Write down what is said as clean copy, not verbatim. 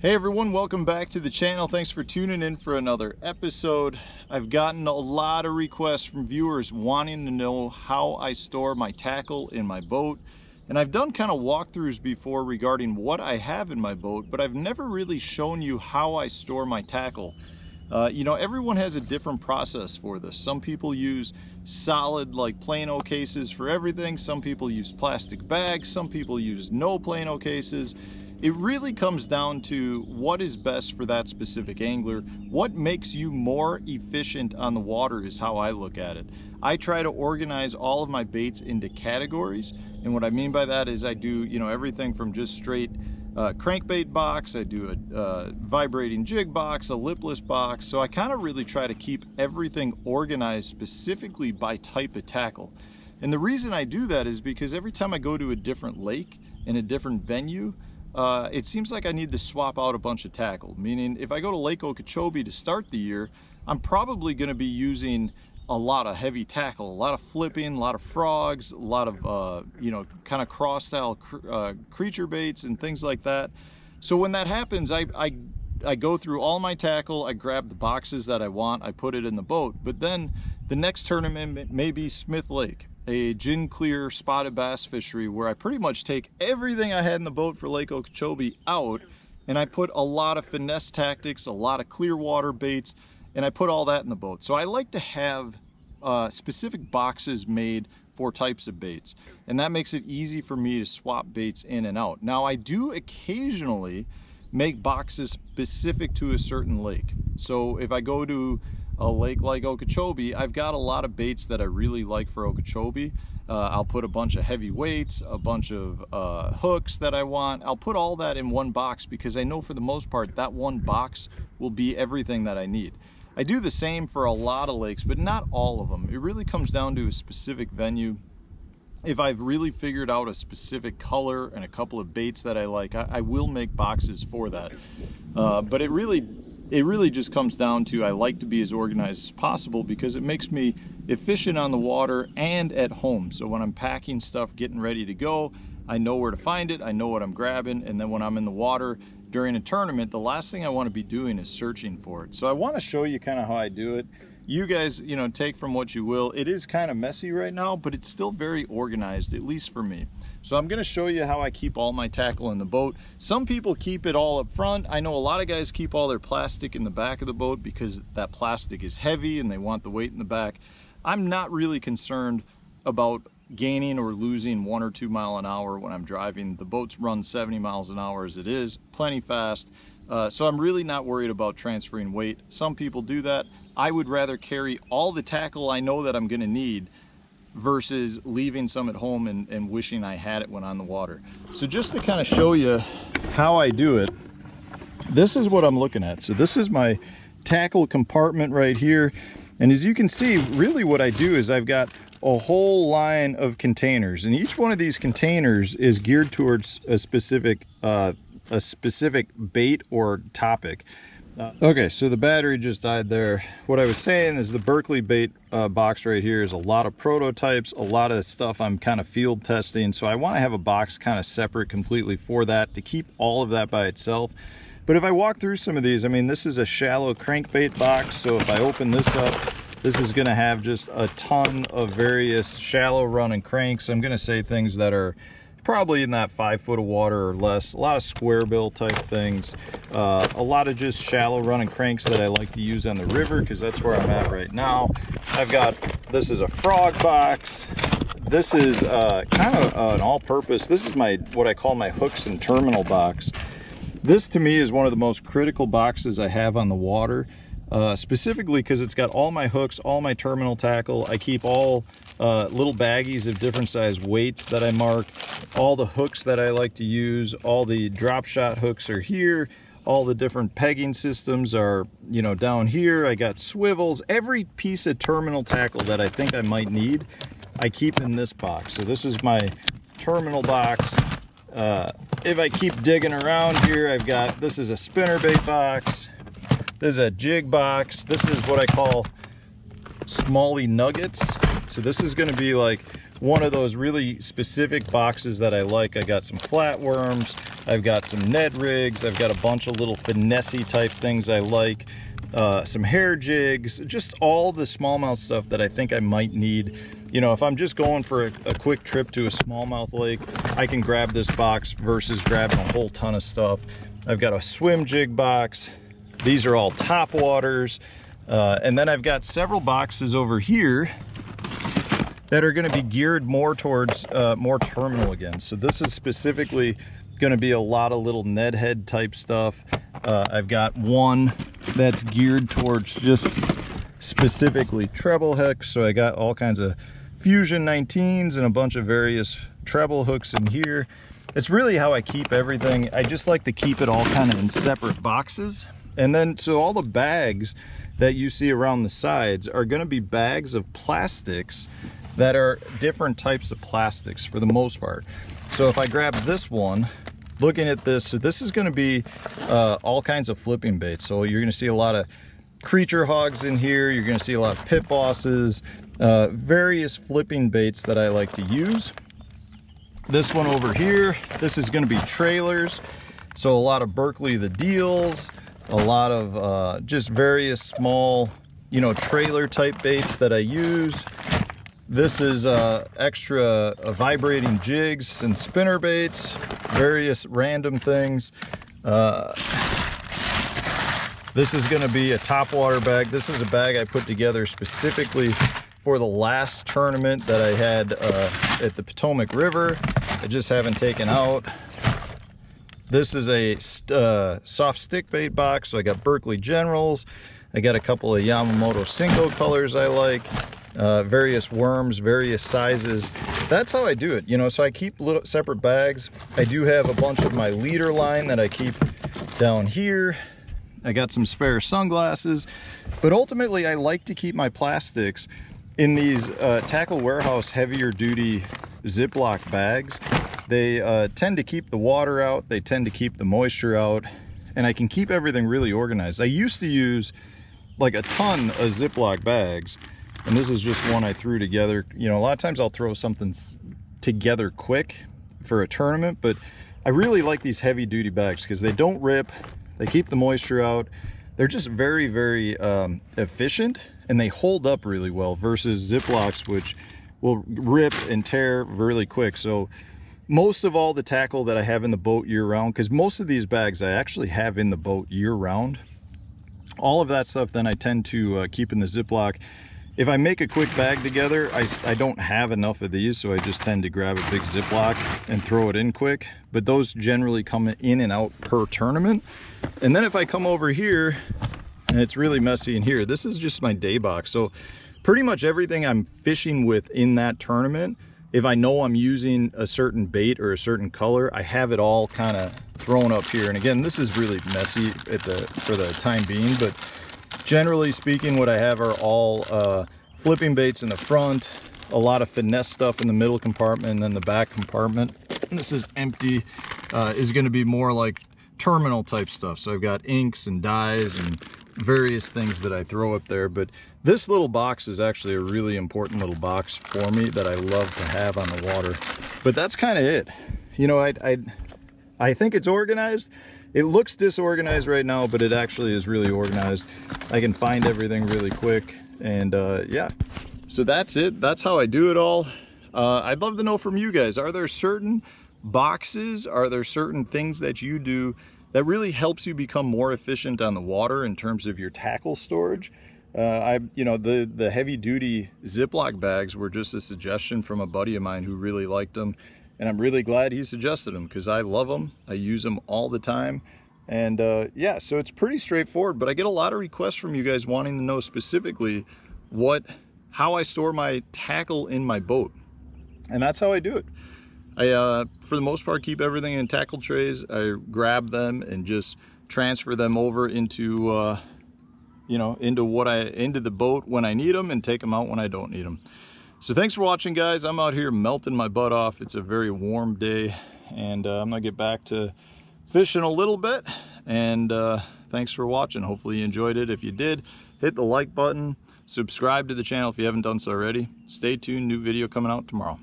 Hey everyone, welcome back to the channel. Thanks for tuning in for another episode. I've gotten a lot of requests from viewers wanting to know how I store my tackle in my boat. And I've done kind of walkthroughs before regarding what I have in my boat, but I've never really shown you how I store my tackle. Everyone has a different process for this. Some people use solid like Plano cases for everything. Some people use plastic bags. Some people use no Plano cases. It really comes down to what is best for that specific angler. What makes you more efficient on the water is how I look at it. I try to organize all of my baits into categories. And what I mean by that is I do, everything from just straight crankbait box, I do a vibrating jig box, a lipless box. So I kind of really try to keep everything organized specifically by type of tackle. And the reason I do that is because every time I go to a different lake in a different venue, it seems like I need to swap out a bunch of tackle. Meaning if I go to Lake Okeechobee to start the year, I'm probably going to be using a lot of heavy tackle, a lot of flipping, a lot of frogs, a lot of kind of cross style creature baits and things like that. So when that happens, I go through all my tackle, I grab the boxes that I want, I put it in the boat. But then the next tournament may be Smith Lake, a gin clear spotted bass fishery, where I pretty much take everything I had in the boat for Lake Okeechobee out, and I put a lot of finesse tactics, a lot of clear water baits, and I put all that in the boat. So I like to have specific boxes made for types of baits, and that makes it easy for me to swap baits in and out. Now I do occasionally make boxes specific to a certain lake. So if I go to a lake like Okeechobee, I've got a lot of baits that I really like for Okeechobee. I'll put a bunch of heavy weights, a bunch of hooks that I want. I'll put all that in one box because I know for the most part that one box will be everything that I need. I do the same for a lot of lakes, but not all of them. It really comes down to a specific venue. If I've really figured out a specific color and a couple of baits that I like, I will make boxes for that. But it really just comes down to I like to be as organized as possible because it makes me efficient on the water and at home. So when I'm packing stuff, getting ready to go, I know where to find it, I know what I'm grabbing, and then when I'm in the water during a tournament, the last thing I want to be doing is searching for it. So I want to show you kind of how I do it. You guys, take from what you will. It is kind of messy right now, but it's still very organized, at least for me. So I'm going to show you how I keep all my tackle in the boat. Some people keep it all up front. I know a lot of guys keep all their plastic in the back of the boat because that plastic is heavy and they want the weight in the back. I'm not really concerned about gaining or losing 1 or 2 miles an hour when I'm driving. The boats run 70 miles an hour as it is, plenty fast. So I'm really not worried about transferring weight. Some people do that. I would rather carry all the tackle I know that I'm going to need versus leaving some at home and wishing I had it when on the water. So just to kind of show you how I do it, this is what I'm looking at. So this is my tackle compartment right here. And as you can see, really what I do is I've got a whole line of containers, and each one of these containers is geared towards a specific bait or topic. Okay, so the battery just died there. What I was saying is the Berkeley bait box right here is a lot of prototypes, a lot of stuff I'm kind of field testing. So I want to have a box kind of separate completely for that to keep all of that by itself. But if I walk through some of these, I mean, this is a shallow crankbait box. So if I open this up, this is going to have just a ton of various shallow running cranks. I'm going to say things that are probably in that 5 foot of water or less. A lot of square bill type things. A lot of just shallow running cranks that I like to use on the river because that's where I'm at right now. This is a frog box. This is kind of an all-purpose. This is what I call my hooks and terminal box. This to me is one of the most critical boxes I have on the water. Specifically because it's got all my hooks, all my terminal tackle. I keep all little baggies of different size weights that I mark, all the hooks that I like to use, all the drop shot hooks are here, all the different pegging systems are, down here. I got swivels. Every piece of terminal tackle that I think I might need, I keep in this box. So this is my terminal box. If I keep digging around here, this is a spinnerbait box. This is a jig box. This is what I call smally nuggets. So this is going to be like one of those really specific boxes that I like. I got some flatworms, I've got some Ned rigs, I've got a bunch of little finessey type things I like, some hair jigs, just all the smallmouth stuff that I think I might need. You know, if I'm just going for a quick trip to a smallmouth lake, I can grab this box versus grabbing a whole ton of stuff. I've got a swim jig box. These are all top waters. And then I've got several boxes over here that are going to be geared more towards more terminal again. So this is specifically going to be a lot of little Ned head type stuff. I've got one that's geared towards just specifically treble hooks. So I got all kinds of Fusion 19s and a bunch of various treble hooks in here. It's really how I keep everything. I just like to keep it all kind of in separate boxes. And then, so all the bags that you see around the sides are going to be bags of plastics that are different types of plastics for the most part. So if I grab this one, looking at this, so this is going to be all kinds of flipping baits. So you're going to see a lot of creature hogs in here. You're going to see a lot of pit bosses, various flipping baits that I like to use. This one over here, this is going to be trailers. So a lot of Berkeley the Deals, a lot of just various small, you know, trailer type baits that I use. This is extra vibrating jigs and spinner baits, various random things. This is going to be a topwater bag. This is a bag I put together specifically for the last tournament that I had at the Potomac River. I just haven't taken out. This is a soft stick bait box. So I got Berkeley Generals. I got a couple of Yamamoto Cinco colors I like. Various worms, various sizes. That's how I do it, you know. So I keep little separate bags. I do have a bunch of my leader line that I keep down here. I got some spare sunglasses, but ultimately I like to keep my plastics in these Tackle Warehouse heavier duty Ziploc bags. They tend to keep the water out, they tend to keep the moisture out, and I can keep everything really organized. I used to use like a ton of Ziploc bags, and this is just one I threw together. You know, a lot of times I'll throw something together quick for a tournament, but I really like these heavy duty bags because they don't rip, they keep the moisture out, they're just very, very efficient, and they hold up really well versus Ziplocs, which will rip and tear really quick. So most of all the tackle that I have in the boat year round, because most of these bags I actually have in the boat year round, all of that stuff then I tend to keep in the Ziploc. If I make a quick bag together, I don't have enough of these, so I just tend to grab a big Ziploc and throw it in quick. But those generally come in and out per tournament. And then if I come over here, and it's really messy in here, this is just my day box. So pretty much everything I'm fishing with in that tournament, if I know I'm using a certain bait or a certain color, I have it all kind of thrown up here. And again, this is really messy for the time being, but generally speaking, what I have are all flipping baits in the front, a lot of finesse stuff in the middle compartment, and then the back compartment. And this is empty, is going to be more like terminal type stuff. So I've got inks and dyes and various things that I throw up there. But this little box is actually a really important little box for me that I love to have on the water. But that's kind of it. You know, I think it's organized. It looks disorganized right now, but it actually is really organized. I can find everything really quick, and yeah. So that's it. That's how I do it all. I'd love to know from you guys, are there certain boxes, are there certain things that you do that really helps you become more efficient on the water in terms of your tackle storage? You know, the heavy duty Ziploc bags were just a suggestion from a buddy of mine who really liked them. And I'm really glad he suggested them because I love them. I use them all the time. And yeah, so it's pretty straightforward, but I get a lot of requests from you guys wanting to know specifically how I store my tackle in my boat. And that's how I do it. I, for the most part, keep everything in tackle trays. I grab them and just transfer them over into, you know, into the boat when I need them and take them out when I don't need them. So thanks for watching, guys. I'm out here melting my butt off. It's a very warm day, and I'm gonna get back to fishing a little bit. And thanks for watching. Hopefully you enjoyed it. If you did, hit the like button, subscribe to the channel if you haven't done so already. Stay tuned, new video coming out tomorrow.